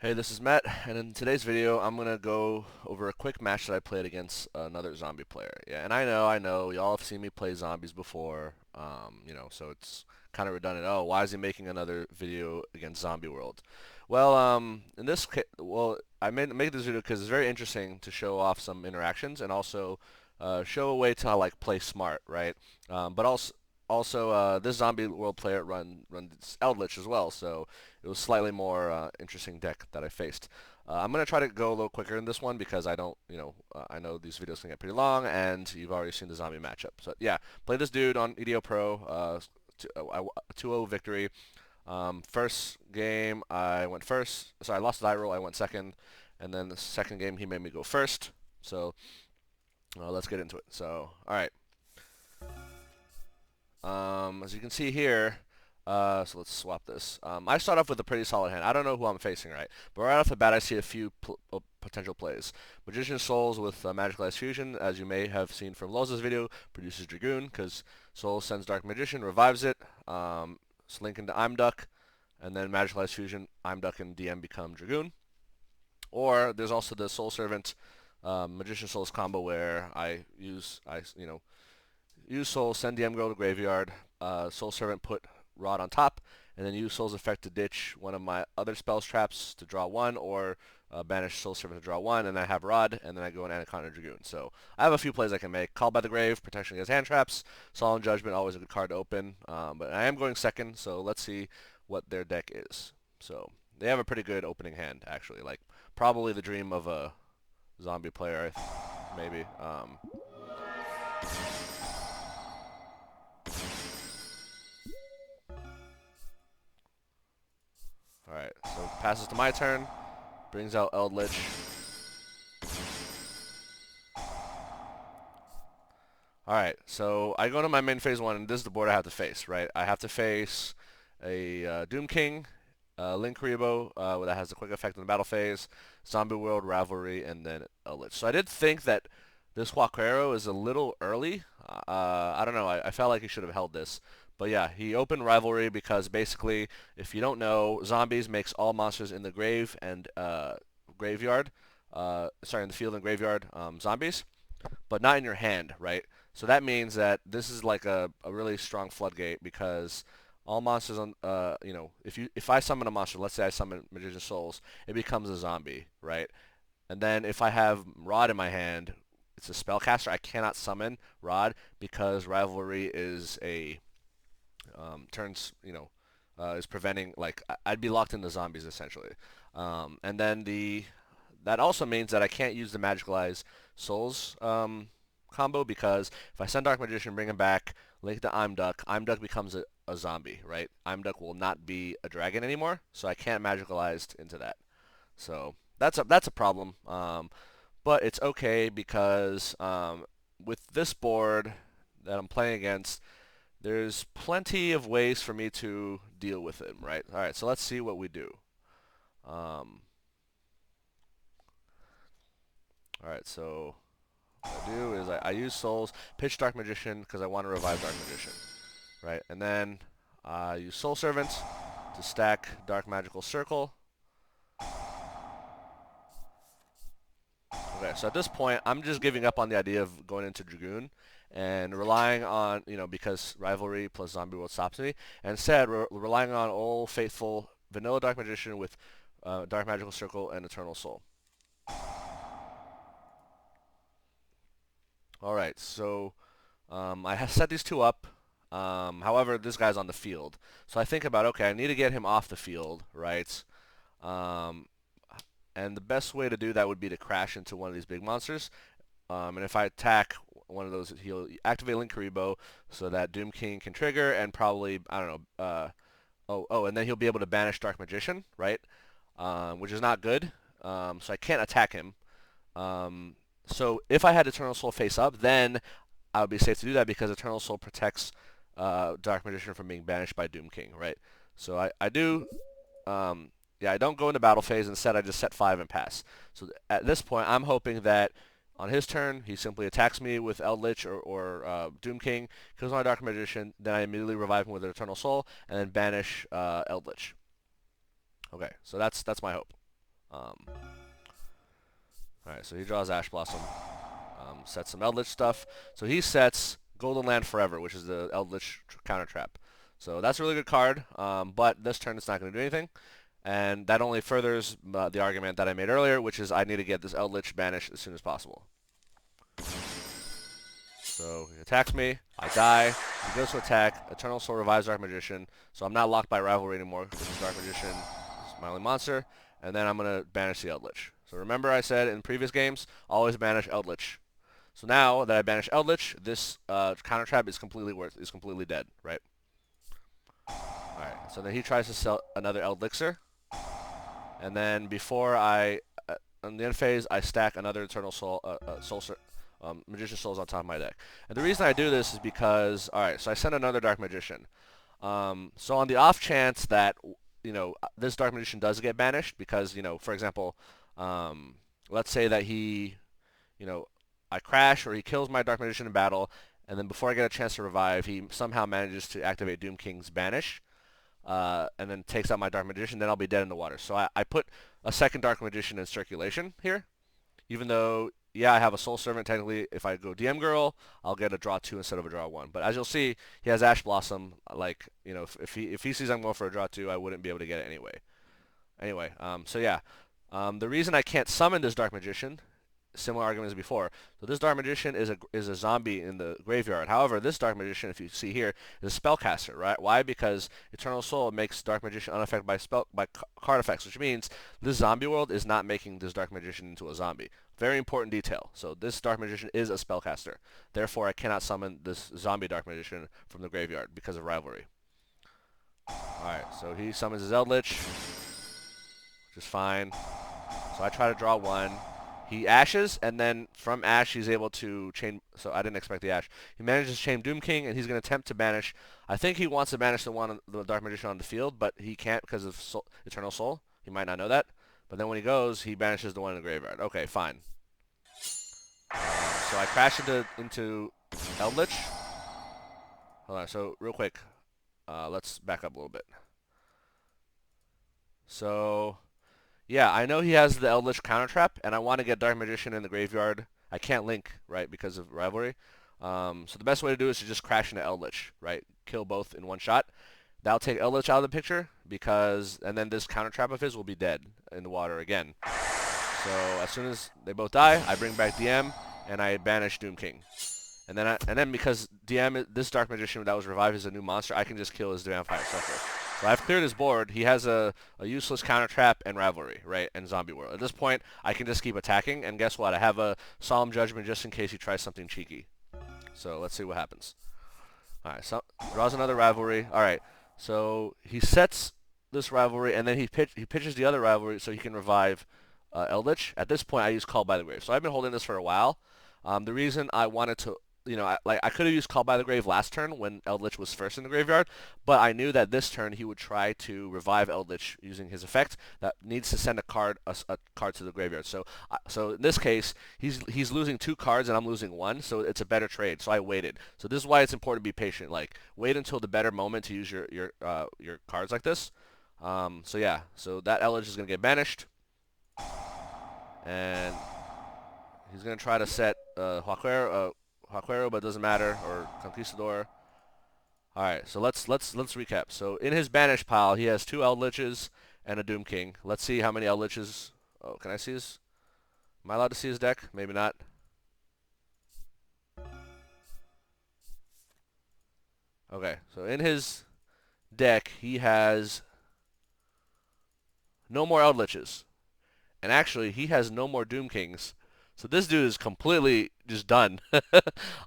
Hey, this is Matt, and in today's video, I'm gonna go over a quick match that I played against another zombie player. Yeah, and I know, y'all have seen me play zombies before, so it's kind of redundant. Oh, why is he making another video against Zombie World? Well, in this case, I made make this video because it's very interesting to show off some interactions and also show a way to like play smart, right? But also, this Zombie World player runs Eldlich as well, so it was slightly more interesting deck that I faced. I'm going to try to go a little quicker in this one because I don't, I know these videos can get pretty long and you've already seen the zombie matchup. So yeah, play this dude on EDO Pro, 2-0 victory. First game I went first, sorry, I lost the die roll, I went second, and then the second game he made me go first. So let's get into it. So, alright. As you can see here, so let's swap this. I start off with a pretty solid hand. I don't know who I'm facing, right? But right off the bat, I see a few potential plays. Magician Souls with Magical Ice Fusion, as you may have seen from Loz's video, produces Dragoon, because Soul sends Dark Magician, revives it, Slink into I'm Duck, and then Magical Ice Fusion, I'm Duck and DM become Dragoon. Or there's also the Soul Servant Magician Souls combo where use Soul, send DM Girl to Graveyard, Soul Servant put Rod on top, and then use Soul's Effect to ditch one of my other spells traps to draw one, or banish Soul Servant to draw one, and then I have Rod, and then I go in Anaconda Dragoon. So I have a few plays I can make. Call by the Grave, protection against hand traps, Solemn Judgment, always a good card to open, but I am going second, so let's see what their deck is. So they have a pretty good opening hand, actually, like probably the dream of a zombie player, maybe. Alright, so passes to my turn. Brings out Eldlich. Alright, so I go to my main phase one, and this is the board I have to face, right? I have to face a Doom King, Link Rebo, that has a quick effect in the battle phase, Zombie World, Rivalry, and then Eldlich. So I did think that this Huaquero is a little early. I don't know, I felt like he should have held this. But yeah, he opened Rivalry because basically, if you don't know, Zombies makes all monsters in the grave and graveyard, in the field and graveyard zombies, but not in your hand, right? So that means that this is like a really strong floodgate because all monsters on if I summon a monster, let's say I summon Magician Souls, it becomes a zombie, right? And then if I have Rod in my hand, it's a spellcaster. I cannot summon Rod because Rivalry is a turns is preventing, like, I'd be locked into zombies essentially. And then that also means that I can't use the Magical Eyes Souls combo because if I send Dark Magician, bring him back, link to I'm Duck becomes a zombie, right? I'm Duck will not be a dragon anymore, so I can't Magical Eyes into that. So that's a problem. But it's okay because with this board that I'm playing against, there's plenty of ways for me to deal with it, right? All right, so let's see what we do. Um, all right, so what I do is I use Souls, pitch Dark Magician because I want to revive Dark Magician, right? And then I use Soul Servant to stack Dark Magical Circle. Okay, so at this point, I'm just giving up on the idea of going into Dragoon and relying on, because Rivalry plus Zombie World stops me. And instead, we're relying on old faithful vanilla Dark Magician with Dark Magical Circle and Eternal Soul. Alright, so I have set these two up. However, this guy's on the field. So I think about, okay, I need to get him off the field, right? Um, and the best way to do that would be to crash into one of these big monsters. And if I attack one of those, he'll activate Link Karibo so that Doom King can trigger and probably, I don't know, and then he'll be able to banish Dark Magician, right? Which is not good. So I can't attack him. So if I had Eternal Soul face up, then I would be safe to do that because Eternal Soul protects Dark Magician from being banished by Doom King, right? So I do, I don't go into battle phase. Instead, I just set 5 and pass. So at this point, I'm hoping that on his turn, he simply attacks me with Eldlich or Doom King, kills my Dark Magician, then I immediately revive him with Eternal Soul, and then banish Eldlich. Okay, so that's my hope. Alright, so he draws Ash Blossom. Sets some Eldlich stuff. So he sets Golden Land Forever, which is the Eldlich counter trap. So that's a really good card, but this turn it's not going to do anything. And that only furthers the argument that I made earlier, which is I need to get this Eldlich banished as soon as possible. So he attacks me, I die, he goes to attack, Eternal Soul revives Dark Magician, so I'm not locked by Rivalry anymore, because Dark Magician is my only monster, and then I'm going to banish the Eldlich. So remember I said in previous games, always banish Eldlich. So now that I banish Eldlich, this counter trap is completely dead, right? Alright, so then he tries to sell another Eldlixir, and then before on the end phase, I stack another Eternal Soul, Magician Souls on top of my deck. And the reason I do this is because, alright, so I send another Dark Magician. So on the off chance that, this Dark Magician does get banished because, for example, let's say that he, I crash or he kills my Dark Magician in battle, and then before I get a chance to revive, he somehow manages to activate Doom King's Banish, and then takes out my Dark Magician, then I'll be dead in the water. So I put a second Dark Magician in circulation here, even though, yeah, I have a Soul Servant. Technically, if I go DM Girl, I'll get a draw 2 instead of a draw 1. But as you'll see, he has Ash Blossom. Like, if he sees I'm going for a draw 2, I wouldn't be able to get it anyway. Anyway, so yeah. The reason I can't summon this Dark Magician, similar argument as before. So this Dark Magician is a zombie in the graveyard. However, this Dark Magician, if you see here, is a spellcaster, right? Why? Because Eternal Soul makes Dark Magician unaffected by card effects, which means this zombie world is not making this Dark Magician into a zombie. Very important detail. So this Dark Magician is a spellcaster. Therefore, I cannot summon this zombie Dark Magician from the graveyard because of Rivalry. Alright, so he summons his Eldlich, which is fine. So I try to draw 1. He ashes, and then from Ash he's able to chain, so I didn't expect the Ash. He manages to chain Doom King, and he's going to attempt to banish. I think he wants to banish the Dark Magician on the field, but he can't because of Eternal Soul. He might not know that. But then when he goes, he banishes the one in the graveyard. Okay, fine. So I crash into Eldlich. Hold on, so real quick, let's back up a little bit. So yeah, I know he has the Eldlich counter trap, and I want to get Dark Magician in the graveyard. I can't link, right, because of Rivalry. So the best way to do it is to just crash into Eldlich, right? Kill both in one shot. That'll take Eldlich out of the picture, and then this counter trap of his will be dead in the water again. So as soon as they both die, I bring back DM, and I banish Doom King. And then because this Dark Magician that was revived is a new monster, I can just kill his Vampire Sucker. So I've cleared his board. He has a useless counter trap and Rivalry, right, and Zombie World. At this point, I can just keep attacking, and guess what? I have a Solemn Judgment just in case he tries something cheeky. So let's see what happens. All right, so draws another Rivalry. All right, so he sets this Rivalry, and then he pitches the other Rivalry so he can revive Eldlich. At this point, I use Call by the Grave. So I've been holding this for a while. The reason I wanted to, I could have used Call by the Grave last turn when Eldlich was first in the graveyard, but I knew that this turn he would try to revive Eldlich using his effect that needs to send a card to the graveyard. So in this case, he's losing 2 cards and I'm losing 1, so it's a better trade. So I waited. So this is why it's important to be patient. Like, wait until the better moment to use your cards like this. So yeah, so that Eldlich is gonna get banished, and he's gonna try to set Huaquero, but it doesn't matter, or Conquistador. Alright, so let's recap. So in his banish pile, he has 2 Eldliches and a Doom King. Let's see how many Eldliches. Oh, can I see his? Am I allowed to see his deck? Maybe not. Okay, so in his deck, he has no more Eldliches. And actually, he has no more Doom Kings. So this dude is completely just done.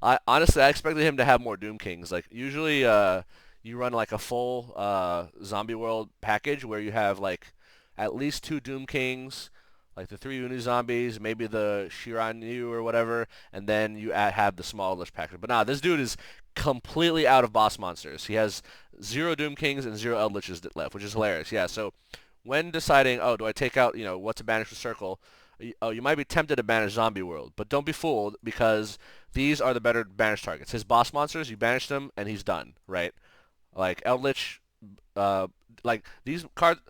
I expected him to have more Doom Kings. Like, usually you run like a full Zombie World package where you have like at least 2 Doom Kings, like the 3 Uni Zombies, maybe the Shiranyu or whatever, and then you have the small Eldlich package. But nah, this dude is completely out of boss monsters. He has 0 Doom Kings and 0 Eldliches left, which is hilarious. Yeah, so when deciding, oh, do I take out, what to banish the circle, you might be tempted to banish Zombie World, but don't be fooled because these are the better banish targets. His boss monsters, you banish them and he's done, right? Like Eldlich, like these cards,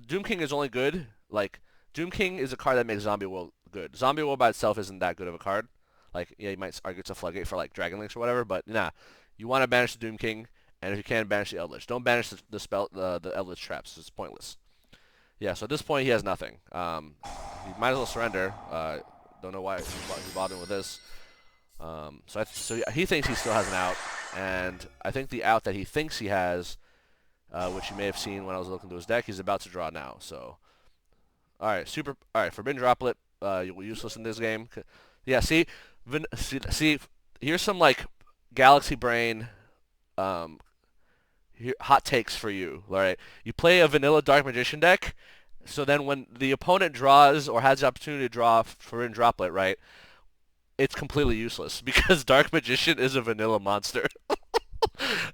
Doom King is only good, like Doom King is a card that makes Zombie World good. Zombie World by itself isn't that good of a card. Like, yeah, you might argue it's a floodgate for like Dragon Links or whatever, but nah. You want to banish the Doom King, and if you can, banish the Eldlich. Don't banish the spell the Eldlich traps. It's pointless. Yeah, so at this point he has nothing. He might as well surrender. Don't know why he's bothering with this. So he thinks he still has an out, and I think the out that he thinks he has, which you may have seen when I was looking through his deck, he's about to draw now. So, all right, Forbidden Droplet, useless in this game. Yeah, see, here's some like Galaxy Brain, um, hot takes for you. All right, you play a vanilla Dark Magician deck, so then when the opponent draws or has the opportunity to draw Forbidden Droplet, right? It's completely useless because Dark Magician is a vanilla monster.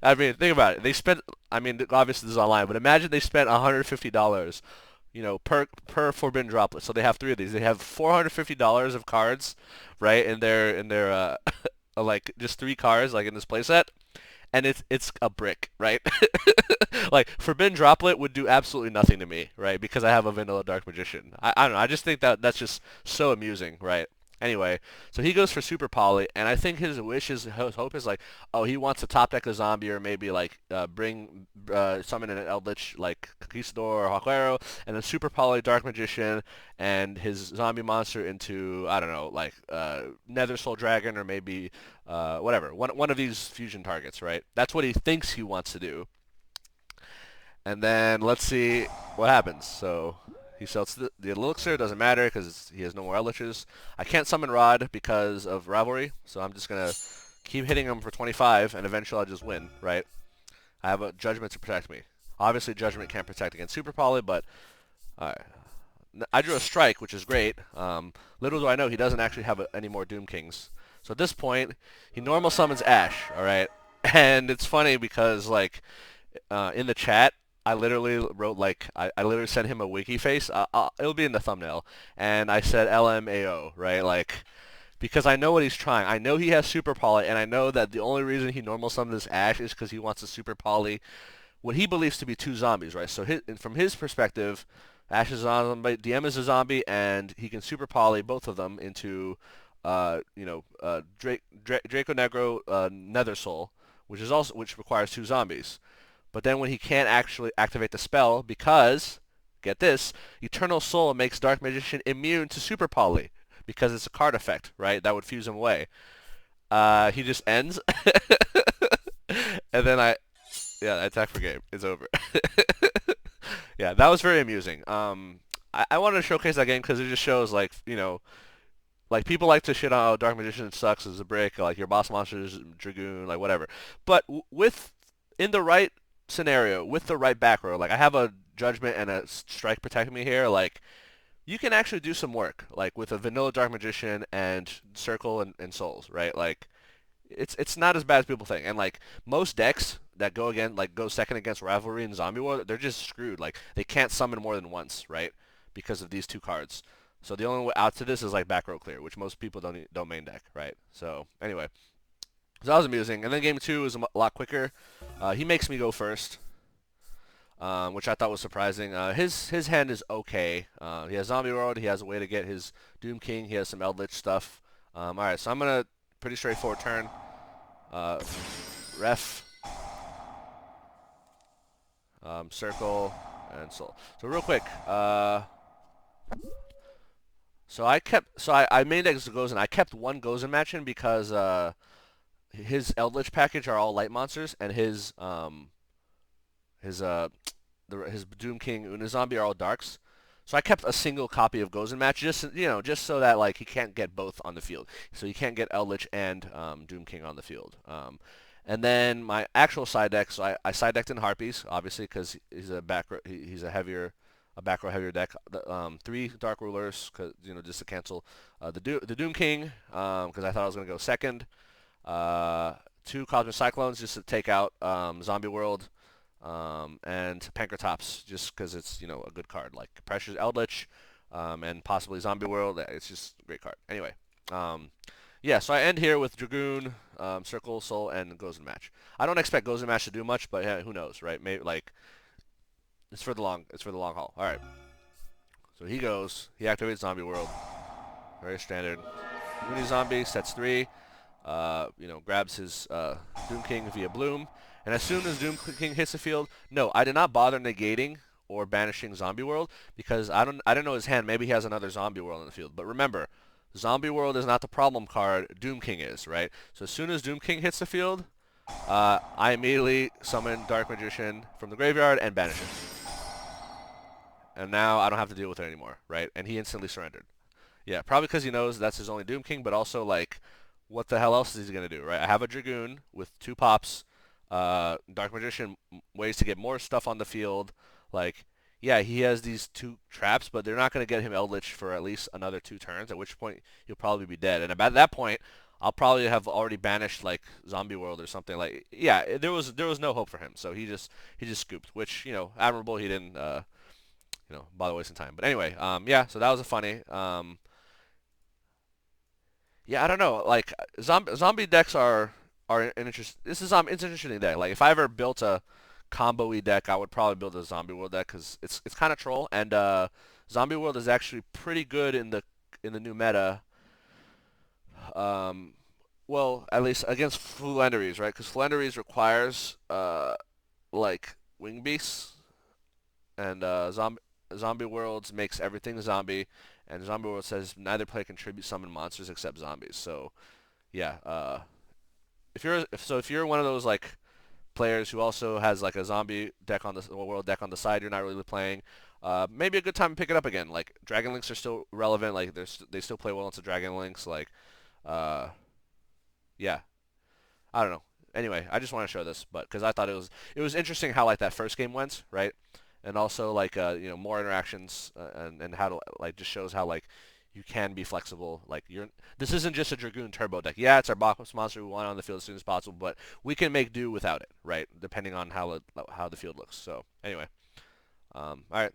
I mean, think about it. They spent, I mean, obviously this is online, but imagine they spent $150, per Forbidden Droplet. So they have three of these. They have $450 of cards, right, in their like just three cards like in this playset, and it's a brick, right? Like Forbidden Droplet would do absolutely nothing to me, right? Because I have a vanilla Dark Magician. I don't know. I just think that that's just so amusing, right? Anyway, so he goes for Super Poly, and I think his wish, his hope is like, oh, he wants to top deck a zombie or maybe like summon an Eldlich like Conquistador or Hawkero, and then Super Poly Dark Magician and his zombie monster into, I don't know, like Nether Soul Dragon or maybe whatever, one of these fusion targets, right? That's what he thinks he wants to do. And then let's see what happens. So he sells the elixir. Doesn't matter because he has no more Eldliches. I can't summon Rod because of Rivalry, so I'm just going to keep hitting him for 25, and eventually I'll just win, right? I have a Judgment to protect me. Obviously, Judgment can't protect against Super Poly, but I drew a Strike, which is great. Little do I know he doesn't actually have any more Doom Kings. So at this point, he normal summons Ash, all right? And it's funny because, like, in the chat, I literally wrote like I literally sent him a wiki face. It'll be in the thumbnail, and I said LMAO, right? Like because I know what he's trying. I know he has Super Poly, and I know that the only reason he normal summoned this Ash is because he wants to Super Poly what he believes to be two zombies, right? So from his perspective, Ash is a zombie, DM is a zombie, and he can Super Poly both of them into Draco Negro Nether Soul, which requires two zombies. But then when he can't actually activate the spell because, get this, Eternal Soul makes Dark Magician immune to Super Poly because it's a card effect, right? That would fuse him away. He just ends. And then yeah, attack for game. It's over. Yeah, that was very amusing. I wanted to showcase that game because it just shows, like, like people like to shit on, oh, Dark Magician sucks as a brick, like your boss monster is Dragoon, like whatever. But in the right scenario, with the right back row, like I have a Judgment and a Strike protecting me here, like you can actually do some work, like with a vanilla Dark Magician and Circle and Souls, right? Like it's not as bad as people think. And like most decks that go second against Rivalry and Zombie War, they're just screwed. Like they can't summon more than once, right? Because of these two cards. So the only way out to this is like back row clear, which most people don't main deck, right? So anyway, so that was amusing. And then game two is a lot quicker. He makes me go first, which I thought was surprising. His hand is okay. He has Zombie World. He has a way to get his Doom King. He has some Eldlich stuff. All right, so I'm gonna pretty straightforward turn. Ref, Circle, and Soul. So real quick, I main deck Gozen. I kept one Gozen match in because his Eldlich package are all light monsters, and his Doom King Unizombie are all darks. So I kept a single copy of Gozen match just so that like he can't get both on the field. So he can't get Eldlich and Doom King on the field. And then my actual side deck, so I side decked in Harpies, obviously, because he's a he's a back row heavier deck. Three Dark Rulers, cause just to cancel the Doom King, because I thought I was gonna go second. Two Cosmic Cyclones just to take out Zombie World, and Pankratops just because it's a good card, like Pressure's Eldlich, and possibly Zombie World. It's just a great card. Anyway, yeah, so I end here with Dragoon, Circle, Soul, and Gozen match. I don't expect Gozen match to do much, but yeah, who knows, right? Maybe like it's for the long haul. All right. So he goes, he activates Zombie World. Very standard. Mini Zombie, sets 3. Grabs his Doom King via Bloom. And as soon as Doom King hits the field, no, I did not bother negating or banishing Zombie World because I didn't know his hand. Maybe he has another Zombie World in the field. But remember, Zombie World is not the problem card. Doom King is, right? So as soon as Doom King hits the field, I immediately summon Dark Magician from the graveyard and banish it. And now I don't have to deal with it anymore, right? And he instantly surrendered. Yeah, probably because he knows that's his only Doom King, but also, like, what the hell else is he going to do, right? I have a Dragoon with 2 pops, Dark Magician, ways to get more stuff on the field. Like, yeah, he has these 2 traps, but they're not going to get him Eldlich for at least another 2 turns, at which point he'll probably be dead. And at that point, I'll probably have already banished, like, Zombie World or something. Like, yeah, there was no hope for him, so he just scooped, which, admirable. He didn't, bother wasting time. But anyway, yeah, so that was a funny. Yeah, I don't know. Like zombie decks are an interest. This is it's an interesting deck. Like if I ever built a combo-y deck, I would probably build a Zombie World deck because it's kind of troll and Zombie World is actually pretty good in the new meta. Um, well, at least against Fluenderies, right? Because Fluenderies requires like Wing Beasts and Zombie Worlds makes everything zombie, and Zombie World says neither player can tribute summon monsters except zombies. So yeah, if you're one of those like players who also has like a zombie deck on the world deck on the side, you're not really playing. Maybe a good time to pick it up again. Like Dragon Links are still relevant. Like they still play well into Dragon Links. Like, uh, yeah, I don't know. Anyway, I just want to show this, but because I thought it was interesting how like that first game went, right? And also like more interactions and how to like just shows how like you can be flexible. Like this isn't just a Dragoon turbo deck. Yeah, it's our box monster we want on the field as soon as possible, but we can make do without it, right? Depending on how the field looks. So anyway, all right.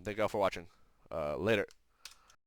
Thank you all for watching. Later.